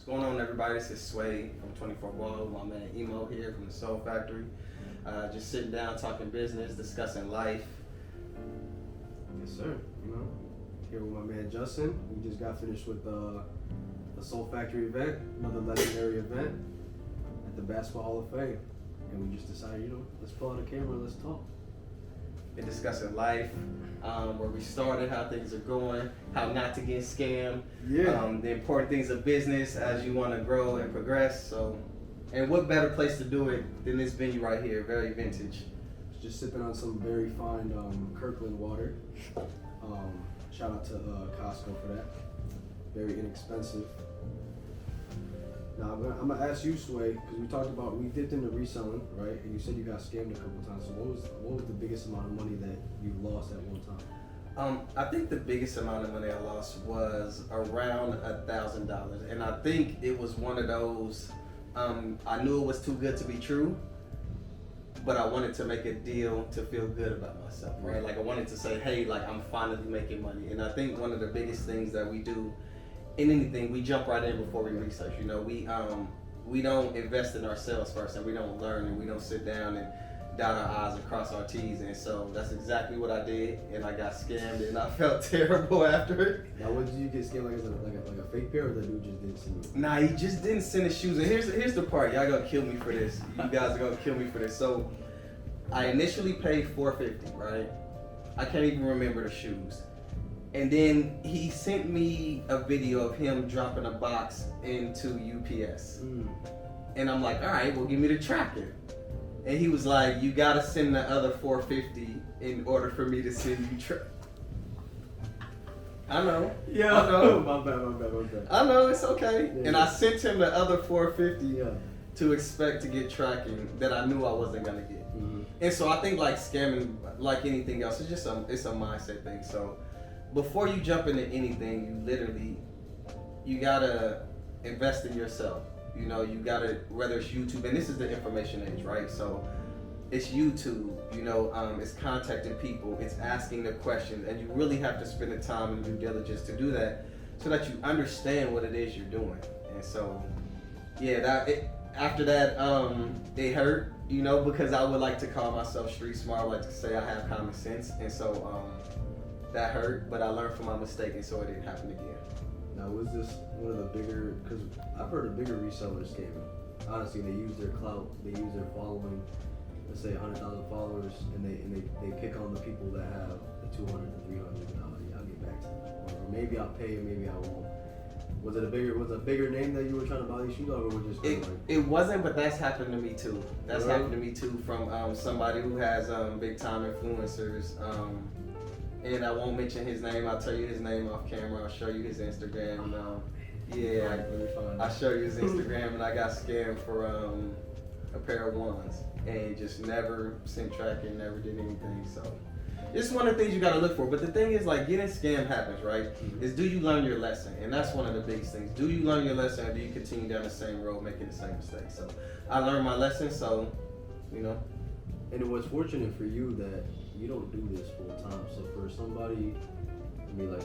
What's going on, everybody? This is Sway from 24 Ball. My man Emo here from the Solefactory. Just sitting down, talking business, discussing life. Yes, sir. You know, here with my man Justin. We just got finished with the Solefactory event, another legendary event at the Basketball Hall of Fame, and we just decided, let's pull out a camera, let's talk. Been discussing life, where we started, how things are going, how not to get scammed, the important things of business as you want to grow and progress. So, and what better place to do it than this venue right here? Very vintage. Just sipping on some very fine Kirkland water. Shout out to Costco for that. Very inexpensive. Now I'm gonna ask you, Sway, because we dipped into reselling, right? And you said you got scammed a couple times. So what was the biggest amount of money that you lost at one time? I think the biggest amount of money I lost was around $1,000, and I think it was one of those. I knew it was too good to be true, but I wanted to make a deal to feel good about myself, right? Like I wanted to say, hey, like I'm finally making money. And I think one of the biggest things that we do in anything, we jump right in before we research. We don't invest in ourselves first, and we don't learn, and we don't sit down and dot our I's and cross our T's. And so that's exactly what I did, and I got scammed, and I felt terrible after it. Now, what did you get scammed like a fake pair, or the dude just didn't send you? Nah, he just didn't send his shoes. And here's the part, y'all gonna kill me for this. You guys are gonna kill me for this. So I initially paid $450, right? I can't even remember the shoes. And then he sent me a video of him dropping a box into UPS. And I'm like, all right, well, give me the tracking. And he was like, you gotta send the other $450 in order for me to send you I know. Yeah, I know. my bad. I know, it's okay. Yeah. And I sent him the other $450 to expect to get tracking that I knew I wasn't gonna get. And so I think like scamming, like anything else, it's a mindset thing. So before you jump into anything, you gotta invest in yourself. You gotta, whether it's YouTube, and this is the information age, right? So it's YouTube, it's contacting people, it's asking the questions, and you really have to spend the time and due diligence to do that so that you understand what it is you're doing. And so, after that, it hurt, because I would like to call myself street smart. I like to say I have common sense, and so that hurt, but I learned from my mistake, and so it didn't happen again. Now, was this one of the bigger, because I've heard of bigger resellers scamming. Honestly, they use their clout, they use their following, let's say 100,000 followers, and they pick on the people that have the 200 to 300, and I'll get back to them. Or maybe I'll pay, maybe I won't. Was it a bigger name that you were trying to buy these shoes on, or was it just it wasn't, but that's happened to me too. That's happened to me too from somebody who has big time influencers. And I won't mention his name. I'll tell you his name off camera. I'll show you his Instagram. I'll show you his Instagram, and I got scammed for a pair of ones, and just never sent tracking, never did anything. So it's one of the things you got to look for. But the thing is, like, getting scammed happens, right? Is, do you learn your lesson? And that's one of the biggest things. Do you learn your lesson, or do you continue down the same road, making the same mistakes? So I learned my lesson. So And it was fortunate for you that you don't do this full time. So for somebody, like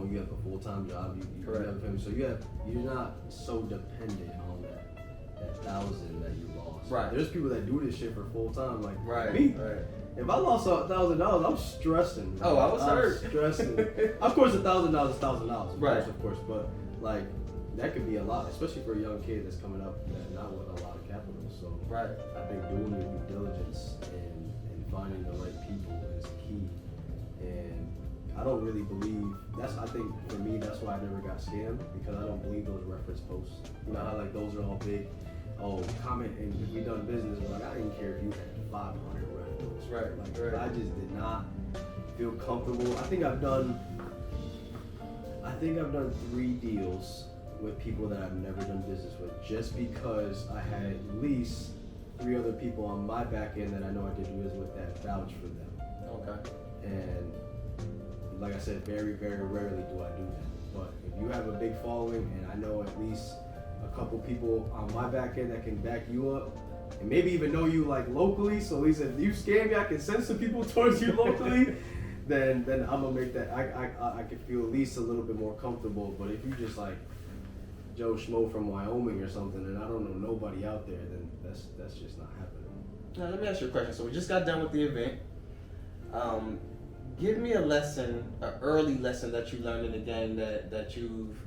you have a full time job, you have a family, so you're not so dependent on that $1,000 that you lost. Right. There's people that do this shit for full time, like me. Right. If I lost $1,000, I'm stressing. Bro. Oh, I was hurt. Stressing. Of course, $1,000 is $1,000. Right. Of course, but like that could be a lot, especially for a young kid that's coming up that not with a lot of capital. So right. I think doing your due diligence and finding the right people is key. And I don't really believe I think for me that's why I never got scammed, because I don't believe those reference posts. You know how like those are all big, comment and if we done business, like I didn't care if you had 500 reference. Right. I just did not feel comfortable. I think I've done 3 deals with people that I've never done business with, just because I had at least 3 other people on my back end that I know I did business with that vouch for them. Okay. And like I said, very, very rarely do I do that. But if you have a big following, and I know at least a couple people on my back end that can back you up, and maybe even know you like locally, so at least if you scam me, I can send some people towards you locally, then I'm gonna make that, I can feel at least a little bit more comfortable. But if you just Joe Schmo from Wyoming or something, and I don't know nobody out there, then that's just not happening. Now let me ask you a question. So we just got done with the event. Give me a lesson, an early lesson that you learned in the game that you've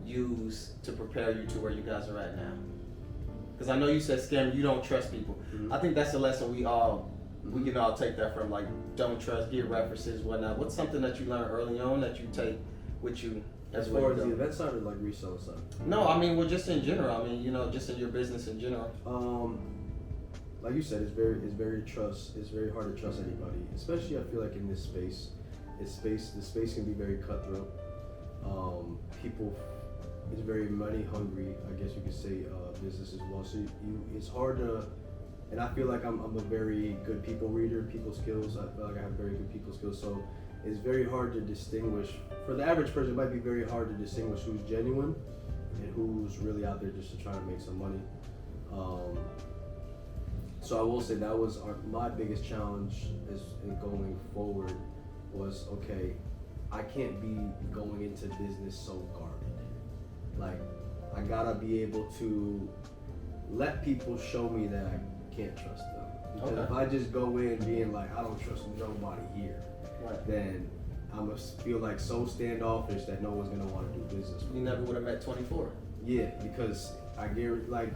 used to prepare you to where you guys are at now. Because I know you said scam, you don't trust people. I think that's a lesson we can all take that from, like, don't trust, get references, whatnot. What's something that you learned early on that you take with you as far as the event side or like reseller side? No, I mean, well, just in general. I mean, just in your business in general. Like you said, it's very hard to trust anybody, especially I feel like in this space. The space can be very cutthroat. People, it's very money hungry, I guess you could say, business as well. So it's hard to, and I feel like I'm a very good people reader, people skills. I feel like I have very good people skills. So it's very hard to distinguish. For the average person, it might be very hard to distinguish who's genuine and who's really out there just to try to make some money. So I will say that was my biggest challenge in going forward was, okay, I can't be going into business so guarded. Like, I gotta be able to let people show me that I can't trust them. Because if I just go in being like, I don't trust nobody here, then I'm gonna feel like so standoffish that no one's gonna want to do business with me. You never would have met 24. Yeah, because I guarantee, like,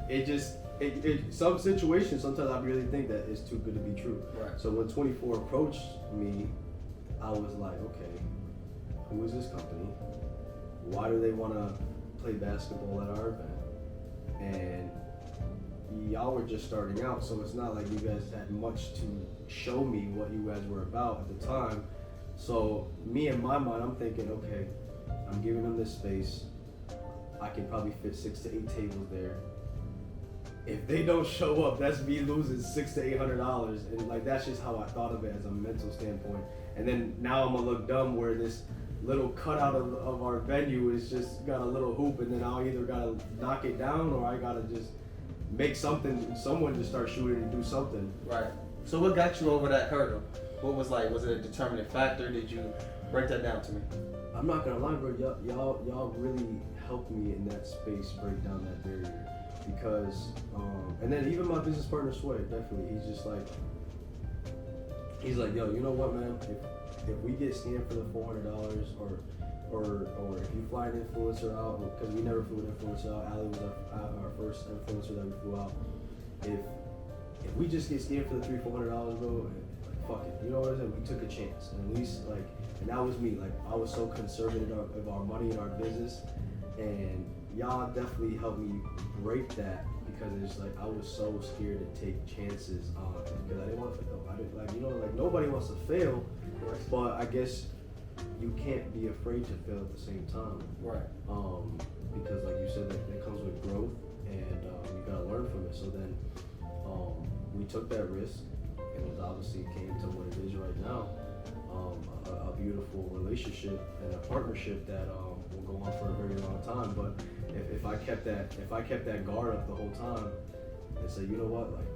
some situations, sometimes I really think that it's too good to be true. Right. So when 24 approached me, I was like, okay, who is this company? Why do they want to play basketball at our event? And y'all were just starting out, so it's not like you guys had much to show me what you guys were about at the time. So me, in my mind, I'm thinking, okay, I'm giving them this space. I can probably fit 6 to 8 tables there. If they don't show up, that's me losing $600 to $800, and like that's just how I thought of it as a mental standpoint. And then now I'm gonna look dumb where this little cutout of our venue is just got a little hoop, and then I'll either gotta knock it down or I gotta just make someone just start shooting and do something. Right. So what got you over that hurdle? What was it a determining factor? Did you break that down to me? I'm not gonna lie, bro. Y'all really helped me in that space break down that barrier. Because, and then even my business partner Sway, definitely, he's like, yo, you know what, man? If we get scammed for the $400, or if you fly an influencer out, because we never flew an influencer out. Ali was our first influencer that we flew out. If we just get scammed for the $300-400, bro, like, fuck it, you know what I'm saying? We took a chance, and at least and that was me. Like, I was so conservative of our money and our business, and y'all definitely helped me break that, because it's like I was so scared to take chances on it, because I didn't want to fail. Nobody wants to fail, but I guess you can't be afraid to fail at the same time. Right. Because like you said, that comes with growth, and you gotta learn from it. So then we took that risk, and it obviously came to what it is right now. A beautiful relationship and a partnership that will go on for a very long time. But if I kept that guard up the whole time and say, you know what, like,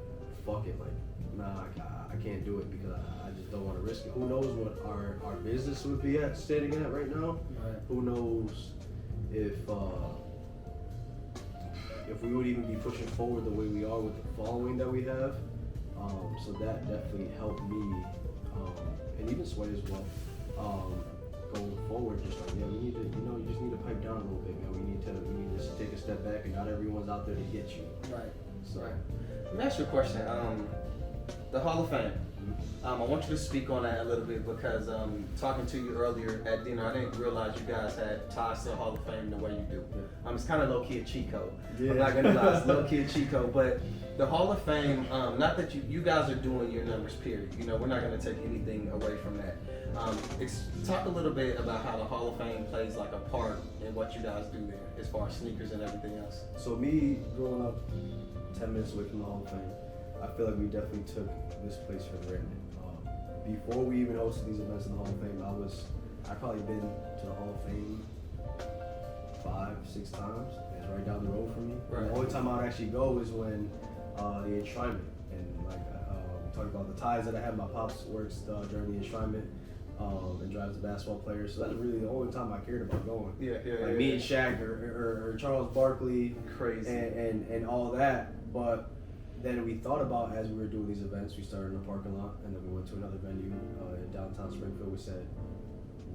fuck it, like, nah, I can't do it because I just don't want to risk it. Who knows what our business would be standing at right now? Right. Who knows if we would even be pushing forward the way we are with the following that we have. So that definitely helped me, and even Sway as well. Going forward, just like, yeah, we need to, you just need to pipe down a little bit, man. We need to just take a step back, and not everyone's out there to get you. Right. So. Right. Let me ask you a question. The Hall of Fame. I want you to speak on that a little bit, because talking to you earlier at dinner, I didn't realize you guys had ties to the Hall of Fame the way you do. Yeah. It's kind of low-key a cheat code. Yeah. I'm not gonna lie, it's low-key a cheat code, but the Hall of Fame, not that you guys are doing your numbers, period. We're not gonna take anything away from that. Talk a little bit about how the Hall of Fame plays like a part in what you guys do there, as far as sneakers and everything else. So me growing up 10 minutes away from the Hall of Fame, I feel like we definitely took this place for granted. Before we even hosted these events in the Hall of Fame, I've probably been to the Hall of Fame 5-6 times. It's right down the road from me. Right. The only time I'd actually go is when the enshrinement, and we talked about the ties that I had. My pops works during the enshrinement. and drives the basketball players. So that's really the only time I cared about going. Yeah. Me and Shaq or Charles Barkley, Crazy. and all that. But then we thought about, as we were doing these events, we started in a parking lot, and then we went to another venue in downtown Springfield. We said,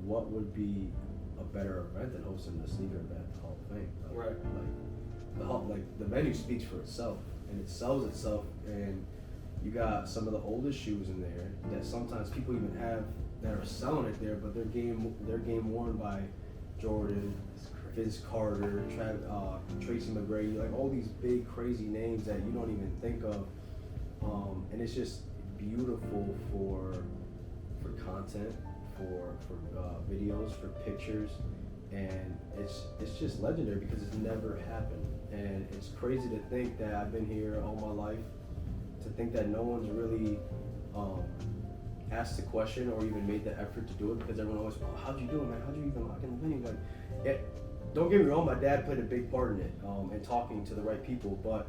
what would be a better event than hosting the sneaker event at the Hall of Fame? Right. The venue speaks for itself, and it sells itself, and you got some of the oldest shoes in there that sometimes people even have that are selling it there, but they're game worn by Jordan, Vince Carter, Tracy McGrady, like all these big crazy names that you don't even think of, and it's just beautiful for content, for videos, for pictures, and it's just legendary because it's never happened, and it's crazy to think that I've been here all my life, to think that no one's really asked the question or even made the effort to do it, because everyone always, oh, how'd you do it, man? How'd you even lock in the venue? Like, don't get me wrong, my dad played a big part in it, and talking to the right people, but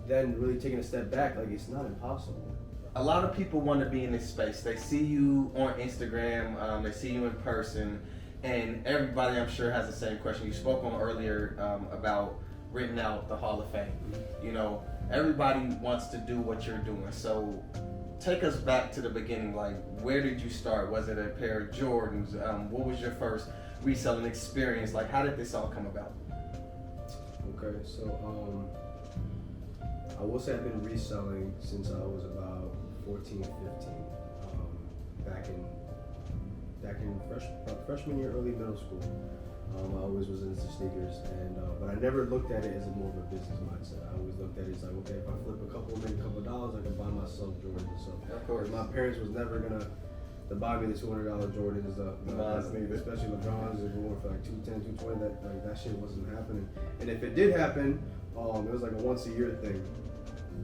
then really taking a step back, like, it's not impossible. A lot of people want to be in this space. They see you on Instagram, they see you in person, and everybody, I'm sure, has the same question. You spoke on earlier about renting out the Hall of Fame. You know, everybody wants to do what you're doing. So take us back to the beginning. Like, where did you start? Was it a pair of Jordans? What was your first reselling experience? Like, how did this all come about? Okay, so I will say I've been reselling since I was about 14, 15. Back in freshman year, early middle school. I always was into sneakers, and but I never looked at it as more of a business mindset. I always looked at it as like, okay, if I flip make a couple of dollars, I can buy myself Jordans. So of course, my parents was never gonna to buy me the $200 Jordans, especially LeBrons, if we went for like $210, $220. That shit wasn't happening. And if it did happen, it was like a once a year thing,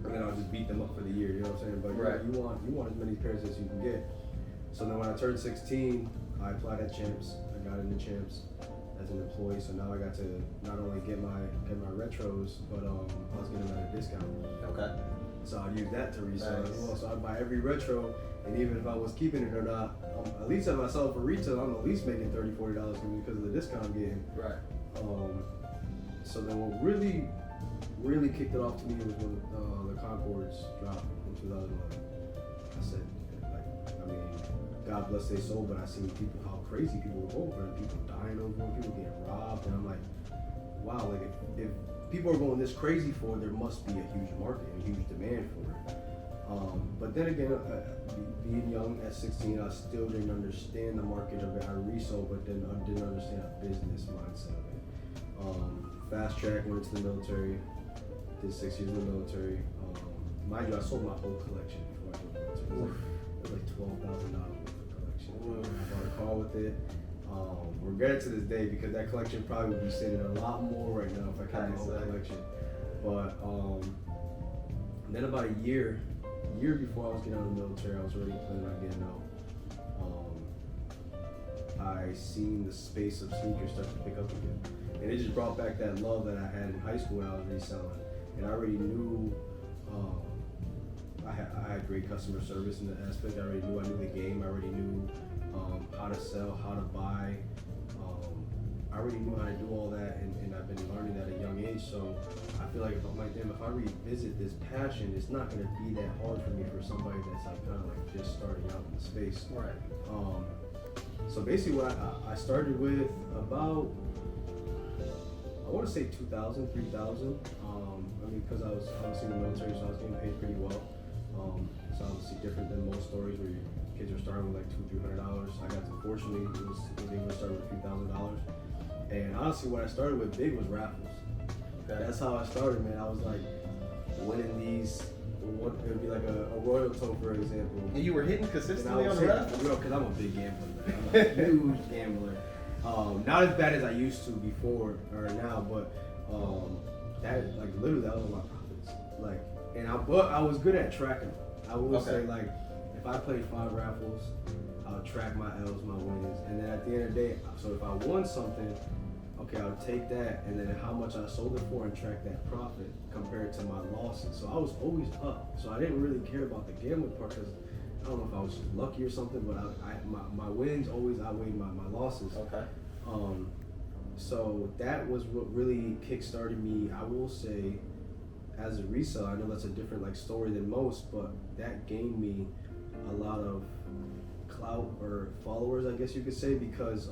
and then I'll just beat them up for the year. You know what I'm saying? But right. you want as many pairs as you can get. So then when I turned 16, I applied at Champs. I got into Champs as an employee, so now I got to not only get my retros, but I was getting them at a discount. Okay. So I'd use that to resell Nice. as well. So I'd buy every retro, and even if I was keeping it or not, at least if I sell it for retail, I'm at least making $30, $40 because of the discount I'm getting. Right. So then what really kicked it off to me was when the Concords dropped in 2011. I said, God bless their soul, but I seen how crazy people were going for them, people dying over them, people getting robbed, and I'm like, wow, like if people are going this crazy for it, there must be a huge market, a huge demand for it. But then again, being young at 16, I still didn't understand the market of it. I resold, but then I didn't understand a business mindset of it. Fast track, went into the military, did 6 years in the military. Mind you, I sold my whole collection before I joined the military. It was like $12,000 worth of collection. I bought a car with it. Regret it to this day because that collection probably would be sitting a lot more right now if I kept my whole collection. But then about a year before I was getting out of the military, I was already planning on getting out. I seen the space of sneakers start to pick up again, and it just brought back that love that I had in high school when I was reselling, and I already knew. I had great customer service in that aspect. I knew the game. I already knew how to sell, how to buy. I already knew how to do all that, and I've been learning that at a young age. So I feel like if I revisit this passion, it's not going to be that hard for me for somebody that's like kind of like just starting out in the space. Right. So basically, what I started with about, I want to say 2000, 3000. Because I was in the military, so I was getting paid pretty well. It's obviously different than most stories where your kids are starting with like $200, $300. I got to, fortunately, was able to start with a few $1,000s. And honestly, what I started with big was raffles. Okay. That's how I started, man. I was like winning these. It would be like a Royal Toe, for example. And you were hitting consistently on the raffles? Because I'm a big gambler, man. I'm a huge gambler. Not as bad as I used to before or now, but that literally that was my profits. But I was good at tracking. I would say if I played 5 raffles, I'll track my L's, my wins, and then at the end of the day, so if I won something, okay, I'll take that and then how much I sold it for and track that profit compared to my losses. So I was always up. So I didn't really care about the gambling part because I don't know if I was just lucky or something, but my wins always outweighed my losses. Okay. So that was what really kickstarted me. I will say, as a reseller, I know that's a different like story than most, but that gained me a lot of clout or followers, I guess you could say, because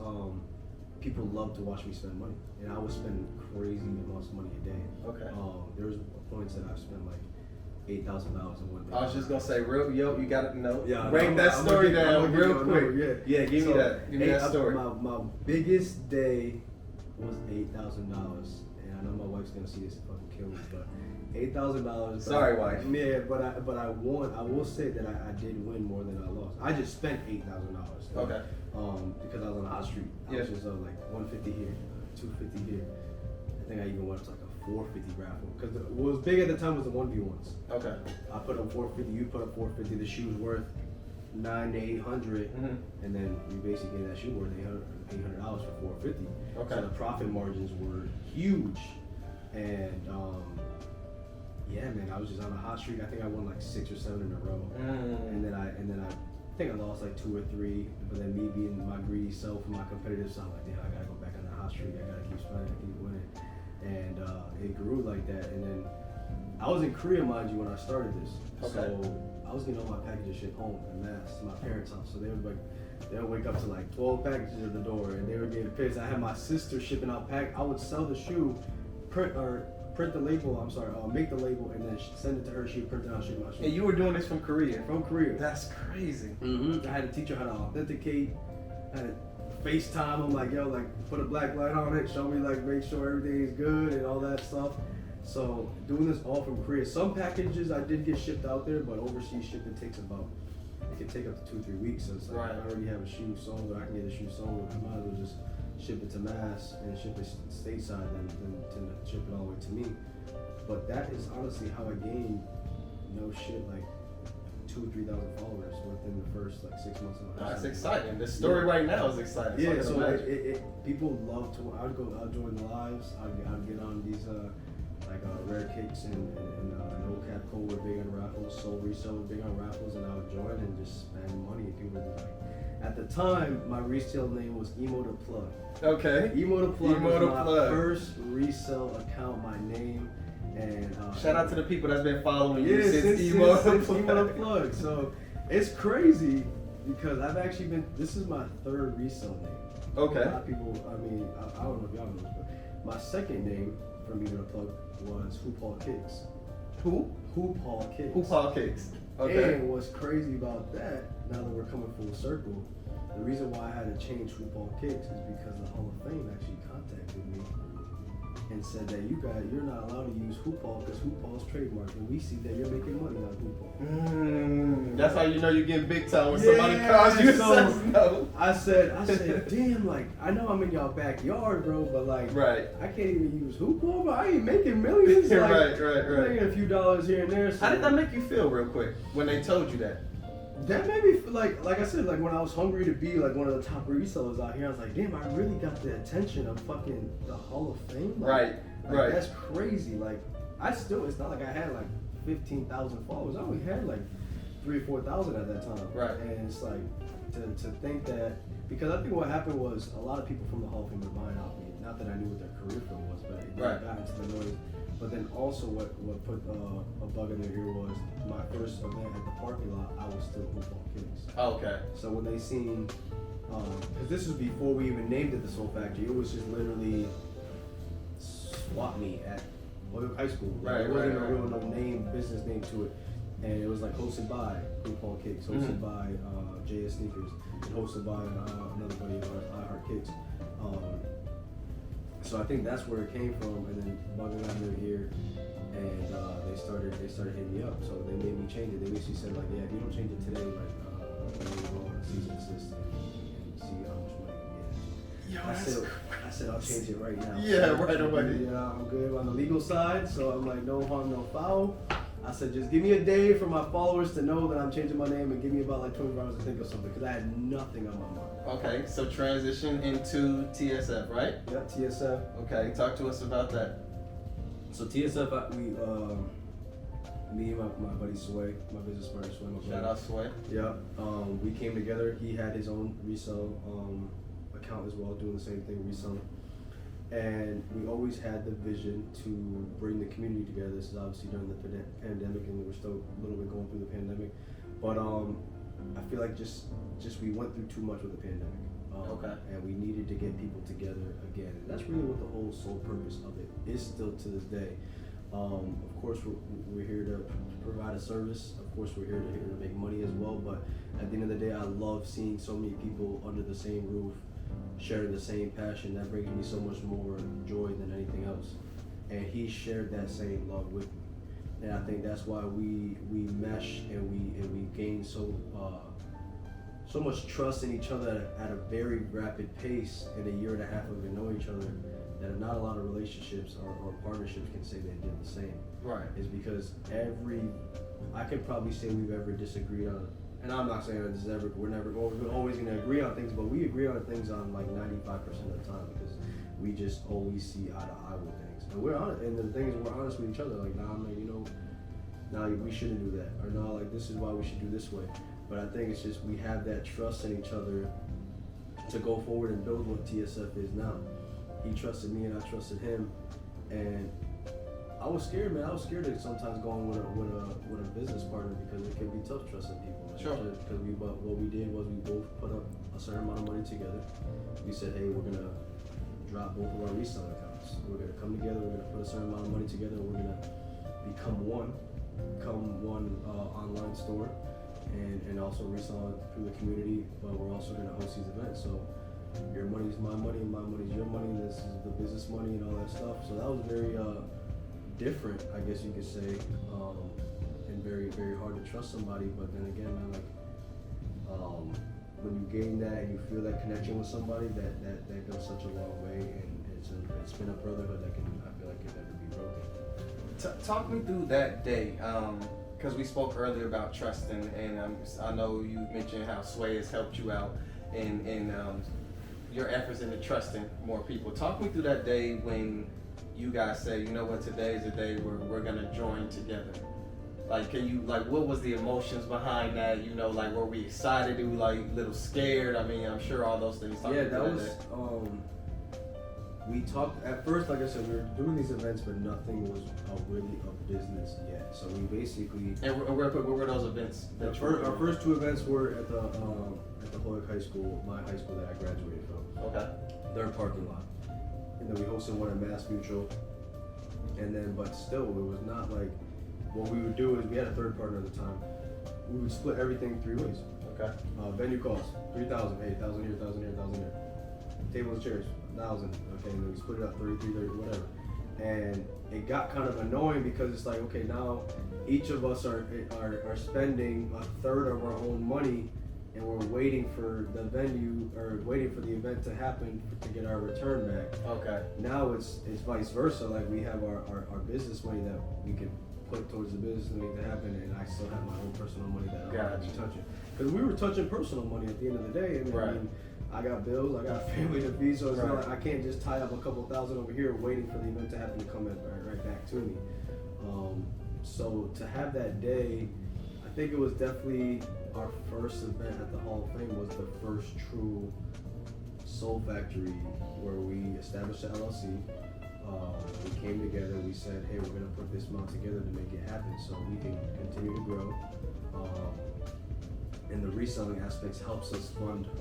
people love to watch me spend money, and I was spending crazy amounts of money a day. Okay. There was points that I've spent like $8,000 in one day. I was just gonna say, you got to know. Yeah, break that story down real quick. Yeah, give me that. Give me that story. My biggest day was $8,000, and I know my wife's gonna see this and fucking kill me, but $8,000. Sorry, wife. Yeah, but I won. I will say that I did win more than I lost. I just spent $8,000. Okay. Because I was on the hot street. I was just like 150 here, 250 here. I think I even went up to like a 450 raffle, because what was big at the time was the 1v1s. Okay. I put up 450, you put up 450. The shoe was worth $900 to $800, and then we basically gave that shoe worth $800 for $450. Okay. So the profit margins were huge, and yeah, man, I was just on a hot streak. I think I won like 6 or 7 in a row, and then I think I lost like 2 or 3. But then me being my greedy self and my competitive self, like, damn, I gotta go back on the hot streak. I gotta keep spending, I keep winning, and it grew like that. And then I was in Korea, mind you, when I started this. Okay. So I was getting all my packages shipped home en masse to my parents' house. So they would wake up to like 12 packages at the door, and they were getting pissed. I had my sister shipping out I would sell the shoe, print the label. Make the label and then send it to her. She would print it out, ship my shoe. And you were doing this from Korea? From Korea. That's crazy. I had to teach her how to authenticate. I had to FaceTime. I'm like, yo, like put a black light on it, show me like make sure everything is good and all that stuff. So doing this all from Korea. Some packages I did get shipped out there, but overseas shipping takes it can take up to 2-3 weeks. So it's like, if I already have a shoe sold, or I can get a shoe sold, I might as well just ship it to mass and ship it stateside than to ship it all the way to me. But that is honestly how I gained like 2,000 or 3,000 followers within the first like 6 months of my life. That's exciting. The story right now is exciting. Yeah, so people love to. I'd join the lives. I'd get on these Rare Kicks and No Cap Code were big on raffles. Soul Reseller was big on raffles, and I would join and just spend money. And people would like. At the time, my resale name was Emo the Plug. Okay. Emo the Plug was my first resale account. My name. And shout out to the people that's been following you since Emo the Plug. So it's crazy because I've actually been. This is my 3rd resale name. Okay. A lot of people. I mean, I don't know if y'all know this, but my 2nd name from Emo the Plug was Who Paul Kicks. Who? Who Paul Kicks. Who Paul Kicks. Okay. And what's crazy about that, now that we're coming full circle, the reason why I had to change Who Paul Kicks is because the Hall of Fame actually contacted me and said that you're not allowed to use Who Paul because Who Paul's trademark, and we see that you're making money on Who Paul. That's how you know you're getting big time when somebody calls you and says no. I said, damn, like I know I'm in y'all backyard, bro, but like, I can't even use Who Paul, but I ain't making millions. Like, I'm making a few dollars here and there. So. How did that make you feel, real quick, when they told you that? That made me feel like I said, like when I was hungry to be like one of the top resellers out here, I was like, damn, I really got the attention of fucking the Hall of Fame. Like, right. That's crazy. Like, it's not like I had like 15,000 followers. I only had like 3,000 or 4,000 at that time. Right. And it's like to think that, because I think what happened was a lot of people from the Hall of Fame were buying off me. Not that I knew what their career field was, but it got into the noise. But then also what put a bug in their ear was my first event at the parking lot, I was still Who Paul Kicks. Okay. So when they seen, because this was before we even named it the Solefactory, it was just literally swap meet at Holyoke High School. There wasn't a real business name to it. And it was like hosted by Who Paul Kicks, hosted by JS Sneakers, and hosted by another buddy of ours, I Heart Kicks. So I think that's where it came from, and then Bug and I moved here, and they started hitting me up. So they made me change it. They basically said like, yeah, if you don't change it today, like we'll go on a cease and desist and see how much money you get. I said I'll change it right now. Yeah, right away. Yeah, I'm good on the legal side, so I'm like, no harm, no foul. I said, just give me a day for my followers to know that I'm changing my name, and give me about like 24 hours to think of something, because I had nothing on my mind. Okay, so transition into TSF, right? Yep, TSF. Okay, talk to us about that. So TSF, me and my buddy Sway, my business partner Sway, my Shout brother. out Sway. Yeah, we came together. He had his own resale account as well, doing the same thing, reselling. And we always had the vision to bring the community together. This is obviously during the pandemic, and we're still a little bit going through the pandemic. But I feel like just we went through too much with the pandemic. Okay. And we needed to get people together again. And that's really what the whole sole purpose of it is still to this day. Of course, we're here to provide a service. Of course, we're here to make money as well. But at the end of the day, I love seeing so many people under the same roof, sharing the same passion. That brings me so much more joy than anything else. And he shared that same love with me. And I think that's why we mesh and we gain so much trust in each other at a very rapid pace in a year and a half of knowing each other, that not a lot of relationships or partnerships can say they did the same. Right. Is because I could probably say we've ever disagreed on, and I'm not saying that this is ever, we're always gonna agree on things, but we agree on things on like 95% of the time because we just always see eye to eye with things. And we're honest, and the thing is we're honest with each other, like, nah man, nah, we shouldn't do that, or nah, like this is why we should do this way. But I think it's just we have that trust in each other to go forward and build what TSF is now. He trusted me and I trusted him, and I was scared, man. I was scared of sometimes going with a business partner because it can be tough trusting people. Man. Sure. But what we did was we both put up a certain amount of money together. We said, hey, we're gonna drop both of our reselling accounts. We're gonna come together. We're gonna put a certain amount of money together. We're gonna become one online store. And also resell it through the community, but we're also going to host these events. So your money's my money, my money's your money, and this is the business money and all that stuff. So that was very different, I guess you could say, and very, very hard to trust somebody. But then again, man, like when you gain that and you feel that connection with somebody, that goes such a long way, and it's been a brotherhood that I feel like can never be broken. Talk me through that day. Because we spoke earlier about trusting, and I know you mentioned how Sway has helped you out in your efforts into trusting more people. Talk me through that day when you guys say, you know what, today is a day where we're gonna join together. Like, what was the emotions behind that? Like, were we excited? Were we like a little scared? I mean, I'm sure all those things. Yeah, that was. We talked at first, like I said, we were doing these events, but nothing was really a business yet. So we basically. And real quick, what were those events? Our first two events were at the Hoyok High School, my high school that I graduated from. Okay. Their parking lot, and then we hosted one at Mass Mutual, and then but still, it was not like what we would do is we had a third partner at the time. We would split everything 3 ways. Okay. Venue costs 3,000, hey, 1,000 here, 1,000 here, 1,000 here. Tables and chairs, 1,000. Okay, and then we split it up 30, whatever. And it got kind of annoying because it's like, okay, now each of us are spending a third of our own money, and we're waiting for the venue or waiting for the event to happen to get our return back. Okay. Now it's vice versa. Like we have our business money that we can put towards the business and make that happen, and I still have my own personal money that I'm not touching. Because we were touching personal money at the end of the day. I mean, I got bills, I got a family to feed, so it's not like I can't just tie up a couple thousand over here waiting for the event to happen to come right back to me. So to have that day, I think it was definitely our first event at the Hall of Fame was the first true Solefactory where we established the LLC. We came together, we said, hey, we're gonna put this amount together to make it happen so we can continue to grow. And the reselling aspects helps us fund our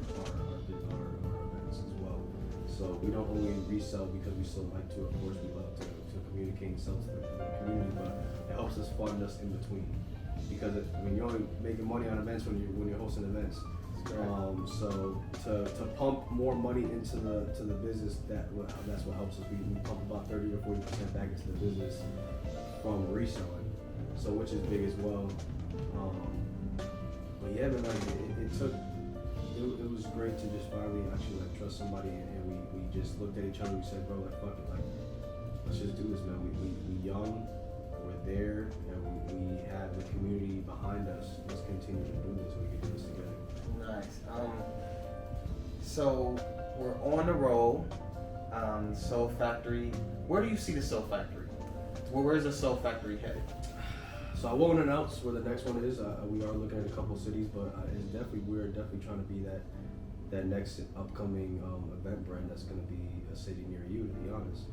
events as well. So we don't only resell because we still like to, of course, we love to communicate and sell to the community, but it helps us fund us in between. Because you're only making money on events when you're hosting events. So to pump more money into the business, that's what helps us. We pump about 30 to 40% back into the business from reselling, so which is big as well. But yeah, man, like it was great to just finally actually like trust somebody, and we just looked at each other. We said, bro, like fuck it, like let's just do this, man. We young, we're there, and we have the community behind us. Let's continue to do this. We can do this together. Nice. So we're on the roll. Solefactory. Where do you see the Solefactory? Where's the Solefactory headed? So I won't announce where the next one is. We are looking at a couple cities, but we're definitely trying to be that next upcoming event brand that's going to be a city near you. To be honest,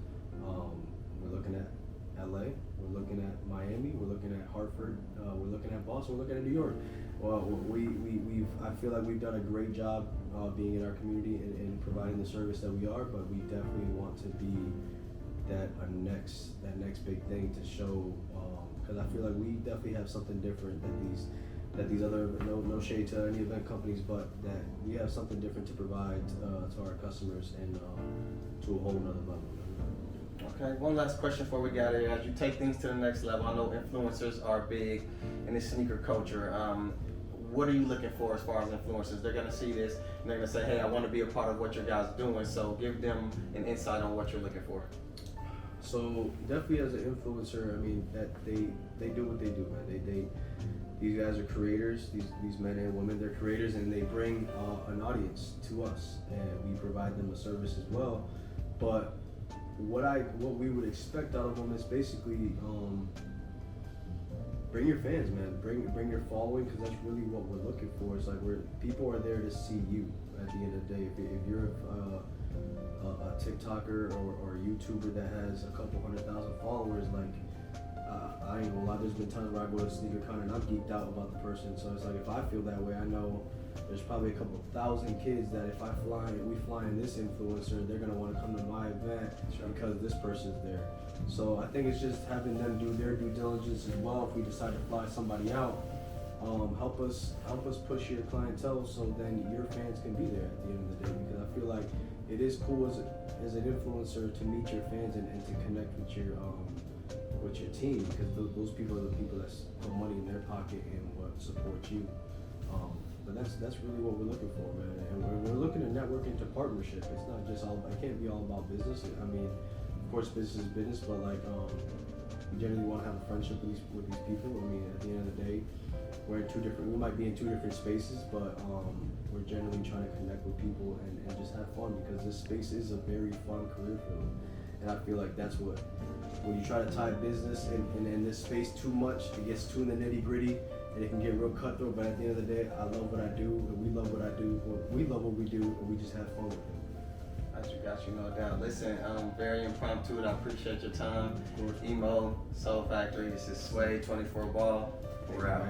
we're looking at LA, we're looking at Miami, we're looking at Hartford, we're looking at Boston, we're looking at New York. Well, I feel like we've done a great job being in our community and providing the service that we are, but we definitely want to be that next big thing to show, because I feel like we definitely have something different that these other, no shade to any event companies, but that we have something different to provide to our customers and to a whole nother level. Okay, one last question before we get out of here. As you take things to the next level, I know influencers are big in the sneaker culture. What are you looking for as far as influencers? They're gonna see this and they're gonna say, hey, I wanna be a part of what your guys are doing. So give them an insight on what you're looking for. So definitely as an influencer, I mean, that they do what they do, man. These guys are creators, these men and women, they're creators, and they bring an audience to us, and we provide them a service as well. But what we would expect out of them is basically bring your fans, man. Bring your following, because that's really what we're looking for. It's like people are there to see you at the end of the day. If you're a TikToker or a YouTuber that has a couple 100,000 followers, like I ain't gonna lie, there's been times where I go to SneakerCon and I'm geeked out about the person. So it's like, if I feel that way, I know there's probably a couple thousand kids that if we fly in this influencer, they're gonna want to come to my event because this person's there. So I think it's just having them do their due diligence as well. If we decide to fly somebody out, help us push your clientele so then your fans can be there at the end of the day. Because I feel like it is cool as an influencer to meet your fans and to connect with your team, because those people are the people that put money in their pocket and what support you. But that's really what we're looking for, man. And we're looking to network into partnership. It's not just it can't be all about business. I mean, of course, business is business, but like we generally want to have a friendship with these people. I mean, at the end of the day, we might be in two different spaces, but we're generally trying to connect with people and just have fun, because this space is a very fun career field. And I feel like that's when you try to tie business and this space too much, it gets too in the nitty gritty and it can get real cutthroat. But at the end of the day, I love what I do, and we love what I do. We love what we do, and we just have fun with it. Got you, no doubt. Listen, very impromptu, and I appreciate your time. Emo, Solefactory, this is Sway, 24 Ball. We're out.